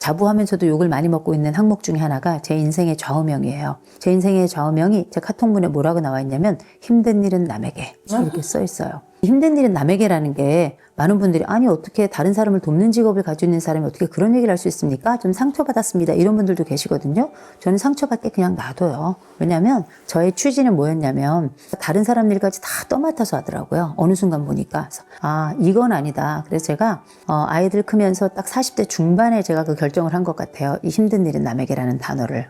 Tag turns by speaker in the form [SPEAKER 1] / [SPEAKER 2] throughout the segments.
[SPEAKER 1] 자부하면서도 욕을 많이 먹고 있는 항목 중에 하나가 제 인생의 좌우명이에요. 제 인생의 좌우명이 제 카톡문에 뭐라고 나와 있냐면 힘든 일은 남에게 이렇게 써 있어요. 힘든 일은 남에게라는 게 많은 분들이 아니 어떻게 다른 사람을 돕는 직업을 가지고 있는 사람이 어떻게 그런 얘기를 할 수 있습니까? 좀 상처받았습니다. 이런 분들도 계시거든요. 저는 상처받게 그냥 놔둬요. 왜냐하면 저의 취지는 뭐였냐면 다른 사람 일까지 다 떠맡아서 하더라고요. 어느 순간 보니까 아 이건 아니다. 그래서 제가 아이들 크면서 딱 40대 중반에 제가 그 결정을 한 것 같아요. 이 힘든 일은 남에게라는 단어를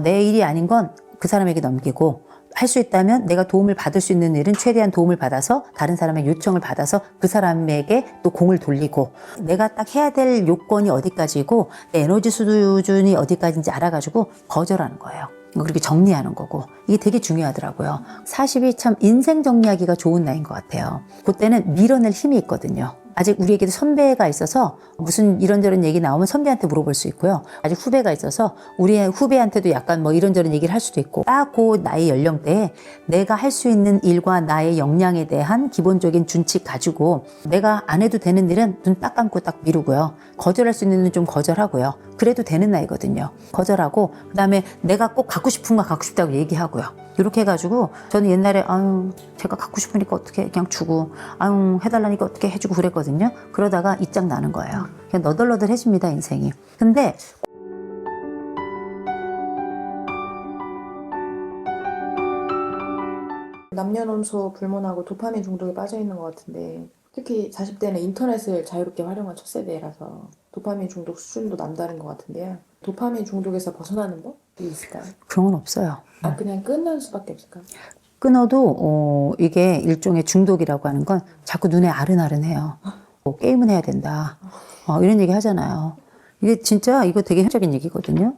[SPEAKER 1] 내 일이 아닌 건 그 사람에게 넘기고 할 수 있다면 내가 도움을 받을 수 있는 일은 최대한 도움을 받아서 다른 사람의 요청을 받아서 그 사람에게 또 공을 돌리고 내가 딱 해야 될 요건이 어디까지고 내 에너지 수준이 어디까지인지 알아가지고 거절하는 거예요. 그렇게 정리하는 거고 이게 되게 중요하더라고요. 40이 참 인생 정리하기가 좋은 나이인 것 같아요. 그때는 밀어낼 힘이 있거든요. 아직 우리에게도 선배가 있어서 무슨 이런저런 얘기 나오면 선배한테 물어볼 수 있고요. 아직 후배가 있어서 우리 후배한테도 약간 뭐 이런저런 얘기를 할 수도 있고 딱 그 나이 연령대에 내가 할 수 있는 일과 나의 역량에 대한 기본적인 준칙 가지고 내가 안 해도 되는 일은 눈 딱 감고 딱 미루고요. 거절할 수 있는 일은 좀 거절하고요. 그래도 되는 나이거든요. 거절하고 그다음에 내가 꼭 갖고 싶은 거 갖고 싶다고 얘기하고요. 이렇게 해가지고 저는 옛날에 아유 제가 갖고 싶으니까 어떻게 그냥 주고 아유 해달라니까 어떻게 해주고 그랬거든요. 그러다가 이짝 나는 거예요. 그냥 너덜너덜해집니다 인생이. 근데
[SPEAKER 2] 남녀노소 불문하고 도파민 중독에 빠져 있는 것 같은데 특히 40대는 인터넷을 자유롭게 활용한 첫 세대라서 도파민 중독 수준도 남다른 것 같은데요. 도파민 중독에서 벗어나는 법이 있을까요?
[SPEAKER 1] 그런 건 없어요.
[SPEAKER 2] 그냥 끊는 수밖에 없을까요?
[SPEAKER 1] 끊어도 이게 일종의 중독이라고 하는 건 자꾸 눈에 아른아른해요. 게임은 해야 된다. 이런 얘기 하잖아요. 이게 진짜 이거 되게 현실적인 얘기거든요.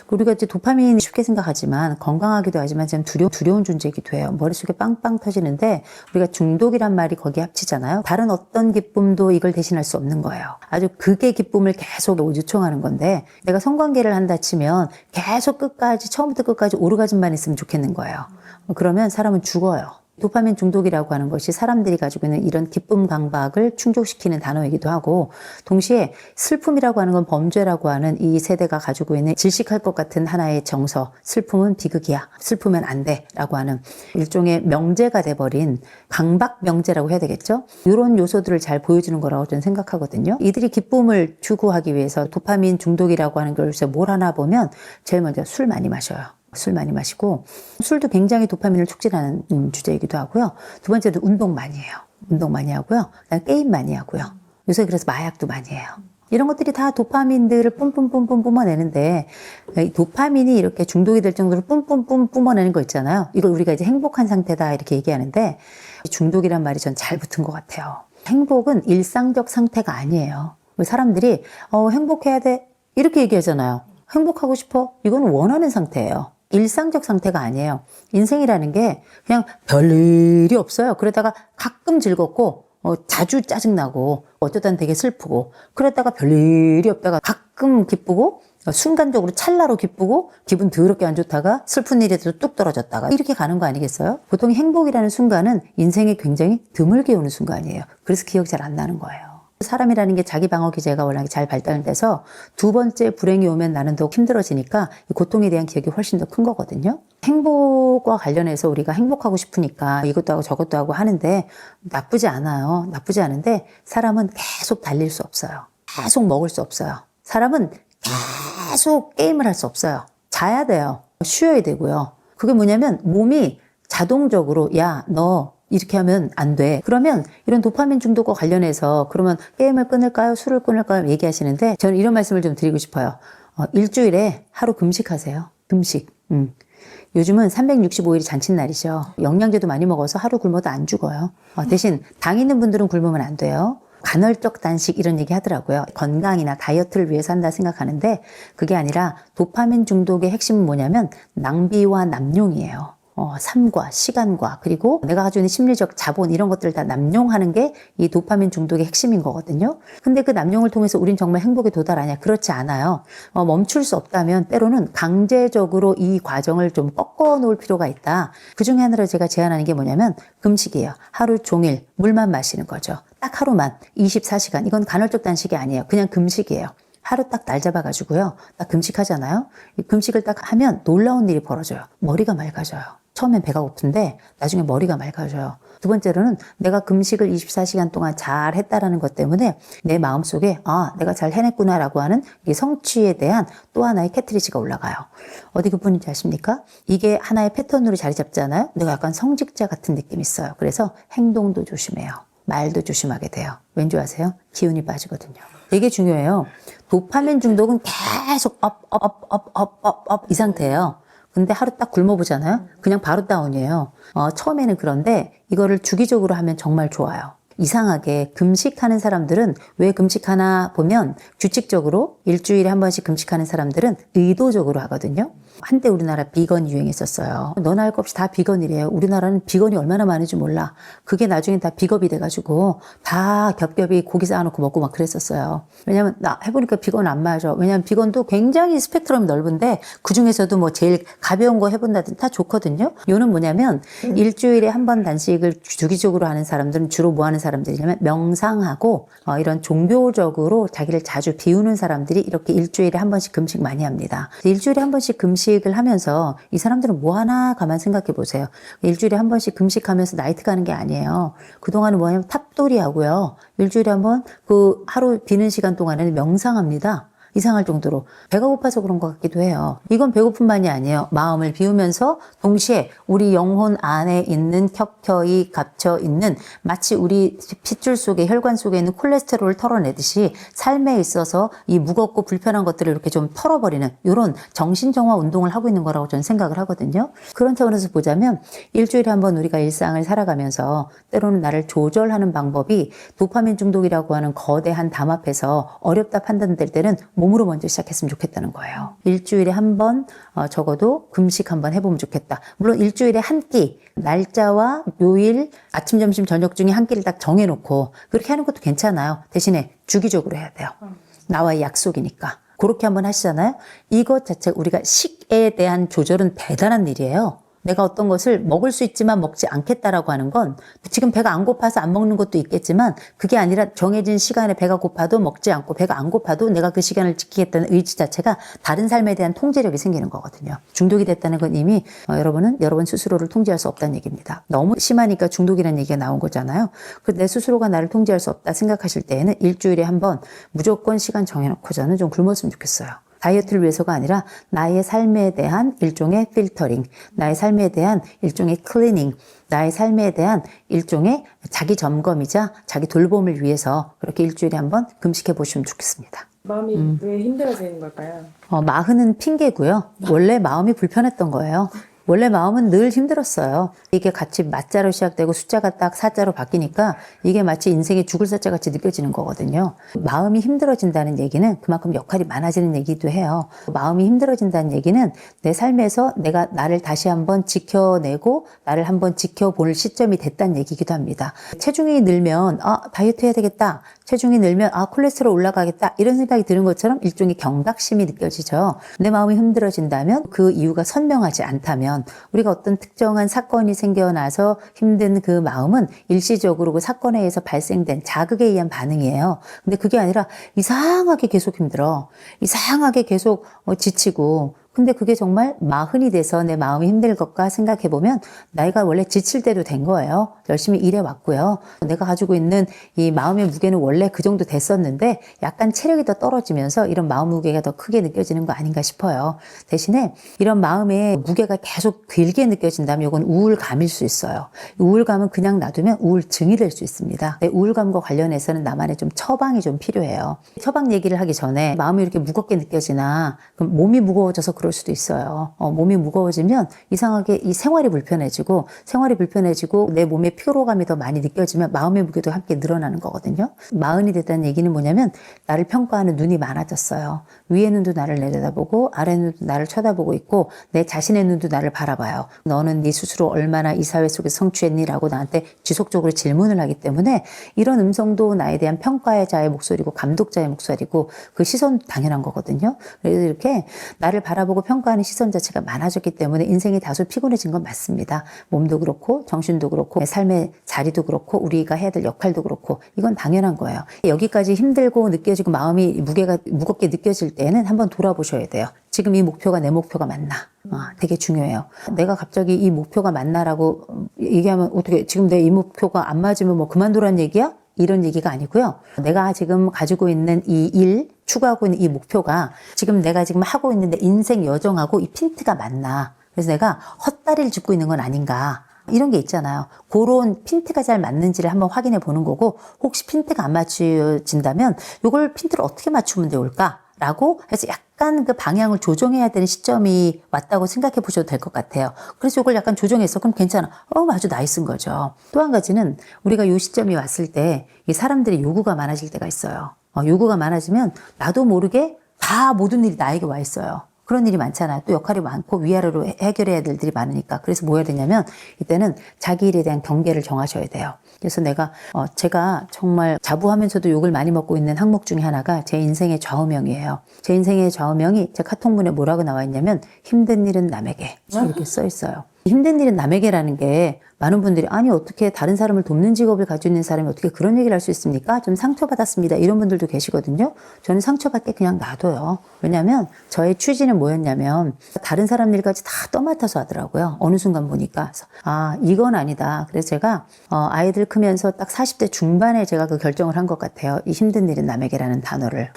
[SPEAKER 1] 우리가 이제 도파민 쉽게 생각하지만 건강하기도 하지만 좀 두려운 존재이기도 해요. 머릿속에 빵빵 터지는데 우리가 중독이란 말이 거기에 합치잖아요. 다른 어떤 기쁨도 이걸 대신할 수 없는 거예요. 아주 극의 기쁨을 계속 요청하는 건데 내가 성관계를 한다 치면 계속 끝까지 처음부터 끝까지 오르가즘만 있으면 좋겠는 거예요. 그러면 사람은 죽어요. 도파민 중독이라고 하는 것이 사람들이 가지고 있는 이런 기쁨 강박을 충족시키는 단어이기도 하고 동시에 슬픔이라고 하는 건 범죄라고 하는 이 세대가 가지고 있는 질식할 것 같은 하나의 정서 슬픔은 비극이야 슬프면 안 돼 라고 하는 일종의 명제가 돼버린 강박 명제라고 해야 되겠죠. 이런 요소들을 잘 보여주는 거라고 저는 생각하거든요. 이들이 기쁨을 추구하기 위해서 도파민 중독이라고 하는 걸 뭘 하나 보면 제일 먼저 술 많이 마셔요. 술 많이 마시고 술도 굉장히 도파민을 촉진하는 주제이기도 하고요. 두 번째로 운동 많이 해요. 운동 많이 하고요. 그다음에 게임 많이 하고요. 요새 그래서 마약도 많이 해요. 이런 것들이 다 도파민들을 뿜뿜뿜뿜 뿜어내는데 이 도파민이 이렇게 중독이 될 정도로 뿜뿜뿜 뿜어내는 거 있잖아요. 이걸 우리가 이제 행복한 상태다 이렇게 얘기하는데 중독이란 말이 전 잘 붙은 것 같아요. 행복은 일상적 상태가 아니에요. 사람들이 행복해야 돼 이렇게 얘기하잖아요. 행복하고 싶어? 이건 원하는 상태예요. 일상적 상태가 아니에요. 인생이라는 게 그냥 별일이 없어요. 그러다가 가끔 즐겁고 자주 짜증나고 어쩌다 되게 슬프고 그러다가 별일이 없다가 가끔 기쁘고 순간적으로 찰나로 기쁘고 기분 더럽게 안 좋다가 슬픈 일에도 뚝 떨어졌다가 이렇게 가는 거 아니겠어요? 보통 행복이라는 순간은 인생에 굉장히 드물게 오는 순간이에요. 그래서 기억이 잘 안 나는 거예요. 사람이라는 게 자기 방어 기제가 워낙에 잘 발달돼서 두 번째 불행이 오면 나는 더 힘들어지니까 이 고통에 대한 기억이 훨씬 더 큰 거거든요. 행복과 관련해서 우리가 행복하고 싶으니까 이것도 하고 저것도 하고 하는데 나쁘지 않아요. 나쁘지 않은데 사람은 계속 달릴 수 없어요. 계속 먹을 수 없어요. 사람은 계속 게임을 할 수 없어요. 자야 돼요. 쉬어야 되고요. 그게 뭐냐면 몸이 자동적으로 야, 너 이렇게 하면 안 돼. 그러면 이런 도파민 중독과 관련해서 그러면 게임을 끊을까요? 술을 끊을까요? 얘기하시는데 저는 이런 말씀을 좀 드리고 싶어요. 일주일에 하루 금식하세요. 금식. 요즘은 365일이 잔칫날이죠. 영양제도 많이 먹어서 하루 굶어도 안 죽어요. 대신 당 있는 분들은 굶으면 안 돼요. 간헐적 단식 이런 얘기 하더라고요. 건강이나 다이어트를 위해서 한다 생각하는데 그게 아니라 도파민 중독의 핵심은 뭐냐면 낭비와 남용이에요. 삶과 시간과 그리고 내가 가지고 있는 심리적 자본 이런 것들을 다 남용하는 게 이 도파민 중독의 핵심인 거거든요. 근데 그 남용을 통해서 우린 정말 행복에 도달하냐? 그렇지 않아요. 멈출 수 없다면 때로는 강제적으로 이 과정을 좀 꺾어 놓을 필요가 있다. 그 중에 하나로 제가 제안하는 게 뭐냐면 금식이에요. 하루 종일 물만 마시는 거죠. 딱 하루만 24시간. 이건 간헐적 단식이 아니에요. 그냥 금식이에요. 하루 딱 날 잡아가지고요. 딱 금식하잖아요. 이 금식을 딱 하면 놀라운 일이 벌어져요. 머리가 맑아져요. 처음엔 배가 고픈데 나중에 머리가 맑아져요. 두 번째로는 내가 금식을 24시간 동안 잘 했다라는 것 때문에 내 마음속에 내가 잘 해냈구나라고 하는 이 성취에 대한 또 하나의 캐트리지가 올라가요. 어디 그뿐인지 아십니까? 이게 하나의 패턴으로 자리 잡잖아요. 내가 약간 성직자 같은 느낌이 있어요. 그래서 행동도 조심해요. 말도 조심하게 돼요. 왠지 아세요? 기운이 빠지거든요. 되게 중요해요. 도파민 중독은 계속 업 이 상태예요. 근데 하루 딱 굶어보잖아요. 그냥 바로 다운이에요. 처음에는 그런데 이거를 주기적으로 하면 정말 좋아요. 이상하게 금식하는 사람들은 왜 금식하나 보면 규칙적으로 일주일에 한 번씩 금식하는 사람들은 의도적으로 하거든요. 한때 우리나라 비건 유행했었어요. 너나 할 것 없이 다 비건이래요. 우리나라는 비건이 얼마나 많은지 몰라. 그게 나중에 다 비겁이 돼가지고 다 겹겹이 고기 쌓아놓고 먹고 막 그랬었어요. 왜냐면 나 해보니까 비건 안 맞아. 왜냐면 비건도 굉장히 스펙트럼이 넓은데 그중에서도 뭐 제일 가벼운 거 해본다든지 다 좋거든요. 요는 뭐냐면 일주일에 한 번 단식을 주기적으로 하는 사람들은 주로 뭐 하는 사람들이냐면 명상하고 이런 종교적으로 자기를 자주 비우는 사람들이 이렇게 일주일에 한 번씩 금식 많이 합니다. 일주일에 한 번씩 금식을 하면서 이 사람들은 뭐 하나 가만 생각해 보세요. 일주일에 한 번씩 금식하면서 나이트 가는 게 아니에요. 그동안은 뭐냐면 탑돌이 하고요. 일주일에 한 번 그 하루 비는 시간 동안에는 명상합니다. 이상할 정도로 배가 고파서 그런 것 같기도 해요. 이건 배고픔만이 아니에요. 마음을 비우면서 동시에 우리 영혼 안에 있는 켜켜이 갇혀 있는 마치 우리 핏줄 속에 혈관 속에 있는 콜레스테롤을 털어내듯이 삶에 있어서 이 무겁고 불편한 것들을 이렇게 좀 털어버리는 이런 정신정화 운동을 하고 있는 거라고 저는 생각을 하거든요. 그런 차원에서 보자면 일주일에 한 번 우리가 일상을 살아가면서 때로는 나를 조절하는 방법이 도파민 중독이라고 하는 거대한 담 앞에서 어렵다 판단될 때는 몸으로 먼저 시작했으면 좋겠다는 거예요. 일주일에 한 번 적어도 금식 한 번 해보면 좋겠다. 물론 일주일에 한 끼, 날짜와 요일, 아침, 점심, 저녁 중에 한 끼를 딱 정해놓고 그렇게 하는 것도 괜찮아요. 대신에 주기적으로 해야 돼요. 나와의 약속이니까. 그렇게 한번 하시잖아요. 이것 자체가 우리가 식에 대한 조절은 대단한 일이에요. 내가 어떤 것을 먹을 수 있지만 먹지 않겠다라고 하는 건 지금 배가 안 고파서 안 먹는 것도 있겠지만 그게 아니라 정해진 시간에 배가 고파도 먹지 않고 배가 안 고파도 내가 그 시간을 지키겠다는 의지 자체가 다른 삶에 대한 통제력이 생기는 거거든요. 중독이 됐다는 건 이미 여러분은 여러분 스스로를 통제할 수 없다는 얘기입니다. 너무 심하니까 중독이라는 얘기가 나온 거잖아요. 내 스스로가 나를 통제할 수 없다 생각하실 때에는 일주일에 한 번 무조건 시간 정해놓고 저는 좀 굶었으면 좋겠어요. 다이어트를 위해서가 아니라 나의 삶에 대한 일종의 필터링, 나의 삶에 대한 일종의 클리닝, 나의 삶에 대한 일종의 자기 점검이자 자기 돌봄을 위해서 그렇게 일주일에 한번 금식해 보시면 좋겠습니다.
[SPEAKER 2] 마음이 왜 힘들어지는 걸까요?
[SPEAKER 1] 마흔은 핑계고요. 원래 마음이 불편했던 거예요. 원래 마음은 늘 힘들었어요. 이게 같이 맞자로 시작되고 숫자가 딱 사자로 바뀌니까 이게 마치 인생의 죽을 사자 같이 느껴지는 거거든요. 마음이 힘들어진다는 얘기는 그만큼 역할이 많아지는 얘기도 해요. 마음이 힘들어진다는 얘기는 내 삶에서 내가 나를 다시 한번 지켜내고 나를 한번 지켜볼 시점이 됐다는 얘기기도 합니다. 체중이 늘면 다이어트 해야 되겠다. 체중이 늘면 콜레스테롤 올라가겠다. 이런 생각이 드는 것처럼 일종의 경각심이 느껴지죠. 내 마음이 힘들어진다면 그 이유가 선명하지 않다면 우리가 어떤 특정한 사건이 생겨나서 힘든 그 마음은 일시적으로 그 사건에 의해서 발생된 자극에 의한 반응이에요. 근데 그게 아니라 이상하게 계속 힘들어. 이상하게 계속 지치고 근데 그게 정말 마흔이 돼서 내 마음이 힘들 것까 생각해보면 나이가 원래 지칠 때도 된 거예요. 열심히 일해왔고요. 내가 가지고 있는 이 마음의 무게는 원래 그 정도 됐었는데 약간 체력이 더 떨어지면서 이런 마음 무게가 더 크게 느껴지는 거 아닌가 싶어요. 대신에 이런 마음의 무게가 계속 길게 느껴진다면 이건 우울감일 수 있어요. 우울감은 그냥 놔두면 우울증이 될 수 있습니다. 우울감과 관련해서는 나만의 좀 처방이 좀 필요해요. 처방 얘기를 하기 전에 마음이 이렇게 무겁게 느껴지나 그럼 몸이 무거워져서 그럴 수도 있어요. 몸이 무거워지면 이상하게 이 생활이 불편해지고 내 몸에 피로감이 더 많이 느껴지면 마음의 무게도 함께 늘어나는 거거든요. 마흔이 됐다는 얘기는 뭐냐면 나를 평가하는 눈이 많아졌어요. 위의 눈도 나를 내려다보고 아래 눈도 나를 쳐다보고 있고 내 자신의 눈도 나를 바라봐요. 너는 네 스스로 얼마나 이 사회 속에서 성취했니? 라고 나한테 지속적으로 질문을 하기 때문에 이런 음성도 나에 대한 평가의 자의 목소리고 감독자의 목소리고 그 시선도 당연한 거거든요. 그래서 이렇게 나를 바라보고 바라보고 평가하는 시선 자체가 많아졌기 때문에 인생이 다소 피곤해진 건 맞습니다. 몸도 그렇고 정신도 그렇고 삶의 자리도 그렇고 우리가 해야 될 역할도 그렇고 이건 당연한 거예요. 여기까지 힘들고 느껴지고 마음이 무겁게 느껴질 때는 한번 돌아보셔야 돼요. 지금 이 목표가 내 목표가 맞나? 되게 중요해요. 내가 갑자기 이 목표가 맞나라고 얘기하면 어떻게 지금 내 이 목표가 안 맞으면 뭐 그만두라는 얘기야? 이런 얘기가 아니고요. 내가 지금 가지고 있는 이 일, 추구하고 있는 이 목표가 지금 내가 지금 하고 있는 내 인생 여정하고 이 핀트가 맞나. 그래서 내가 헛다리를 짚고 있는 건 아닌가. 이런 게 있잖아요. 그런 핀트가 잘 맞는지를 한번 확인해 보는 거고 혹시 핀트가 안 맞춰진다면 이걸 핀트를 어떻게 맞추면 좋을까? 라고 해서 약간 그 방향을 조정해야 되는 시점이 왔다고 생각해 보셔도 될 것 같아요. 그래서 이걸 약간 조정해서 그럼 괜찮아. 아주 나이스인 거죠. 또 한 가지는 우리가 이 시점이 왔을 때 이 사람들의 요구가 많아질 때가 있어요. 요구가 많아지면 나도 모르게 다 모든 일이 나에게 와 있어요. 그런 일이 많잖아요. 또 역할이 많고 위아래로 해결해야 될 일들이 많으니까. 그래서 뭐 해야 되냐면 이때는 자기 일에 대한 경계를 정하셔야 돼요. 그래서 제가 정말 자부하면서도 욕을 많이 먹고 있는 항목 중에 하나가 제 인생의 좌우명이에요. 제 인생의 좌우명이 제 카톡문에 뭐라고 나와 있냐면 힘든 일은 남에게 이렇게 써 있어요. 힘든 일은 남에게라는 게 많은 분들이 아니 어떻게 다른 사람을 돕는 직업을 가지고 있는 사람이 어떻게 그런 얘기를 할 수 있습니까? 좀 상처받았습니다. 이런 분들도 계시거든요. 저는 상처받게 그냥 놔둬요. 왜냐하면 저의 취지는 뭐였냐면 다른 사람 일까지 다 떠맡아서 하더라고요. 어느 순간 보니까 이건 아니다. 그래서 제가 아이들 크면서 딱 40대 중반에 제가 그 결정을 한 것 같아요. 이 힘든 일은 남에게라는 단어를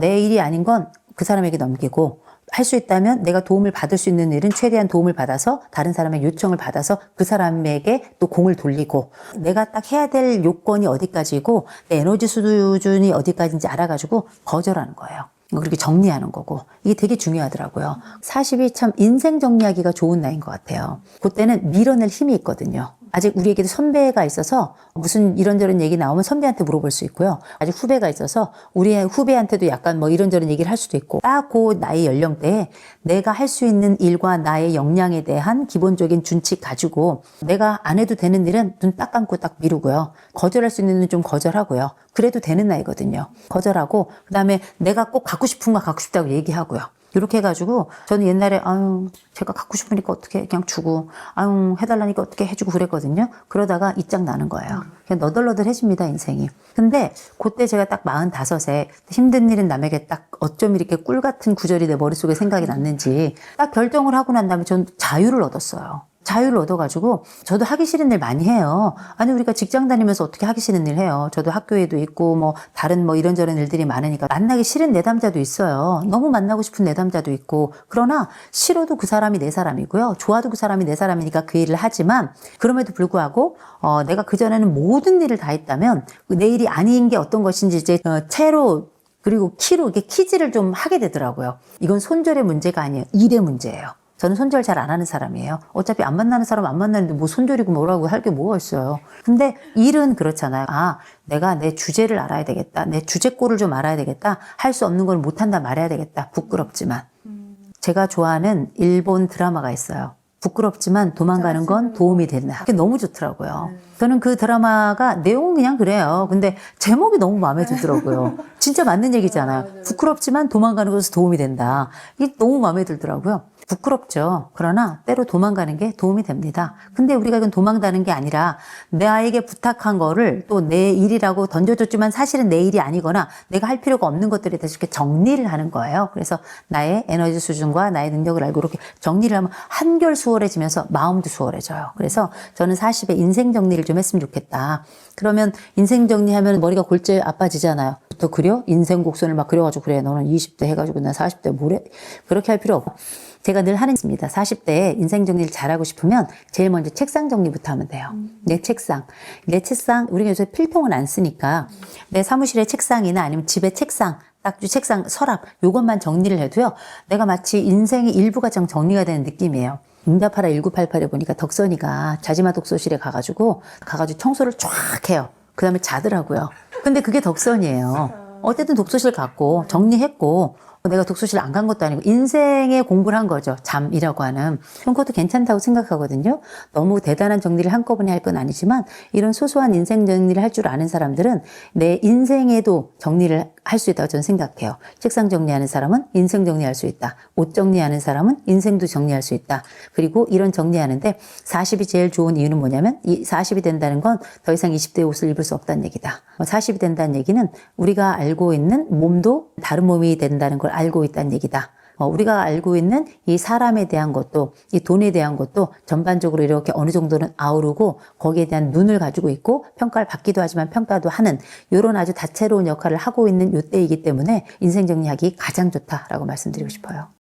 [SPEAKER 1] 내 일이 아닌 건 그 사람에게 넘기고 할 수 있다면 내가 도움을 받을 수 있는 일은 최대한 도움을 받아서 다른 사람의 요청을 받아서 그 사람에게 또 공을 돌리고 내가 딱 해야 될 요건이 어디까지고 내 에너지 수준이 어디까지인지 알아가지고 거절하는 거예요. 그렇게 정리하는 거고 이게 되게 중요하더라고요. 40이 참 인생 정리하기가 좋은 나이인 것 같아요. 그때는 밀어낼 힘이 있거든요. 아직 우리에게도 선배가 있어서 무슨 이런저런 얘기 나오면 선배한테 물어볼 수 있고요. 아직 후배가 있어서 우리 후배한테도 약간 뭐 이런저런 얘기를 할 수도 있고 딱 그 나이 연령대에 내가 할 수 있는 일과 나의 역량에 대한 기본적인 준칙 가지고 내가 안 해도 되는 일은 눈 딱 감고 딱 미루고요. 거절할 수 있는 일은 좀 거절하고요. 그래도 되는 나이거든요. 거절하고 그다음에 내가 꼭 갖고 싶은 거 갖고 싶다고 얘기하고요. 이렇게 해가지고 저는 옛날에 제가 갖고 싶으니까 어떻게 그냥 주고 해달라니까 어떻게 해주고 그랬거든요. 그러다가 이짝 나는 거예요. 그냥 너덜너덜해집니다 인생이. 근데 그때 제가 딱 45세 힘든 일은 남에게 딱 어쩜 이렇게 꿀 같은 구절이 내 머릿속에 생각이 났는지 딱 결정을 하고 난 다음에 전 자유를 얻었어요. 자유를 얻어가지고 저도 하기 싫은 일 많이 해요. 아니 우리가 직장 다니면서 어떻게 하기 싫은 일 해요. 저도 학교에도 있고 뭐 다른 뭐 이런저런 일들이 많으니까 만나기 싫은 내담자도 있어요. 너무 만나고 싶은 내담자도 있고 그러나 싫어도 그 사람이 내 사람이고요. 좋아도 그 사람이 내 사람이니까 그 일을 하지만 그럼에도 불구하고 내가 그전에는 모든 일을 다 했다면 내 일이 아닌 게 어떤 것인지 이제 채로 그리고 키로 이렇게 키지를 좀 하게 되더라고요. 이건 손절의 문제가 아니에요. 일의 문제예요. 저는 손절 잘 안 하는 사람이에요. 어차피 안 만나는 사람 안 만나는데 뭐 손절이고 뭐라고 할 게 뭐가 있어요. 근데 일은 그렇잖아요. 내가 내 주제를 알아야 되겠다. 내 주제꼴을 좀 알아야 되겠다. 할 수 없는 걸 못한다 말해야 되겠다. 부끄럽지만. 제가 좋아하는 일본 드라마가 있어요. 부끄럽지만 도망가는 건 도움이 된다. 그게 너무 좋더라고요. 저는 그 드라마가 내용은 그냥 그래요. 근데 제목이 너무 마음에 들더라고요. 진짜 맞는 얘기잖아요. 부끄럽지만 도망가는 것은 도움이 된다. 이게 너무 마음에 들더라고요. 부끄럽죠. 그러나 때로 도망가는 게 도움이 됩니다. 근데 우리가 이건 도망가는 게 아니라 나에게 부탁한 거를 또 내 일이라고 던져줬지만 사실은 내 일이 아니거나 내가 할 필요가 없는 것들에 대해서 이렇게 정리를 하는 거예요. 그래서 나의 에너지 수준과 나의 능력을 알고 이렇게 정리를 하면 한결 수월해지면서 마음도 수월해져요. 그래서 저는 40에 인생 정리를 좀 했으면 좋겠다. 그러면 인생 정리하면 머리가 골재 아파지잖아요. 또 그려? 인생 곡선을 막 그려가지고 그래 너는 20대 해가지고 난 40대 뭐래? 그렇게 할 필요 없고 제가 늘 하는 겁니다. 40대에 인생 정리를 잘하고 싶으면 제일 먼저 책상 정리부터 하면 돼요. 내 책상, 우리가 요새 필통은 안 쓰니까 내 사무실의 책상이나 아니면 집의 책상, 딱 책상, 서랍 요것만 정리를 해도요. 내가 마치 인생의 일부가 정리가 되는 느낌이에요. 응답하라 1988에 보니까 덕선이가 자지마 독서실에 가가지고 청소를 쫙 해요. 그 다음에 자더라고요. 근데 그게 덕선이에요. 어쨌든 독서실 갔고 정리했고 내가 독서실 안 간 것도 아니고 인생의 공부를 한 거죠. 잠이라고 하는. 그런 것도 괜찮다고 생각하거든요. 너무 대단한 정리를 한꺼번에 할 건 아니지만 이런 소소한 인생 정리를 할 줄 아는 사람들은 내 인생에도 정리를 할 수 있다고 저는 생각해요. 책상 정리하는 사람은 인생 정리할 수 있다. 옷 정리하는 사람은 인생도 정리할 수 있다. 그리고 이런 정리하는데 40이 제일 좋은 이유는 뭐냐면 이 40이 된다는 건 더 이상 20대의 옷을 입을 수 없다는 얘기다. 40이 된다는 얘기는 우리가 알고 있는 몸도 다른 몸이 된다는 걸 알고 있다는 얘기다. 우리가 알고 있는 이 사람에 대한 것도 이 돈에 대한 것도 전반적으로 이렇게 어느 정도는 아우르고 거기에 대한 눈을 가지고 있고 평가를 받기도 하지만 평가도 하는 이런 아주 다채로운 역할을 하고 있는 이때이기 때문에 인생 정리하기 가장 좋다라고 말씀드리고 싶어요.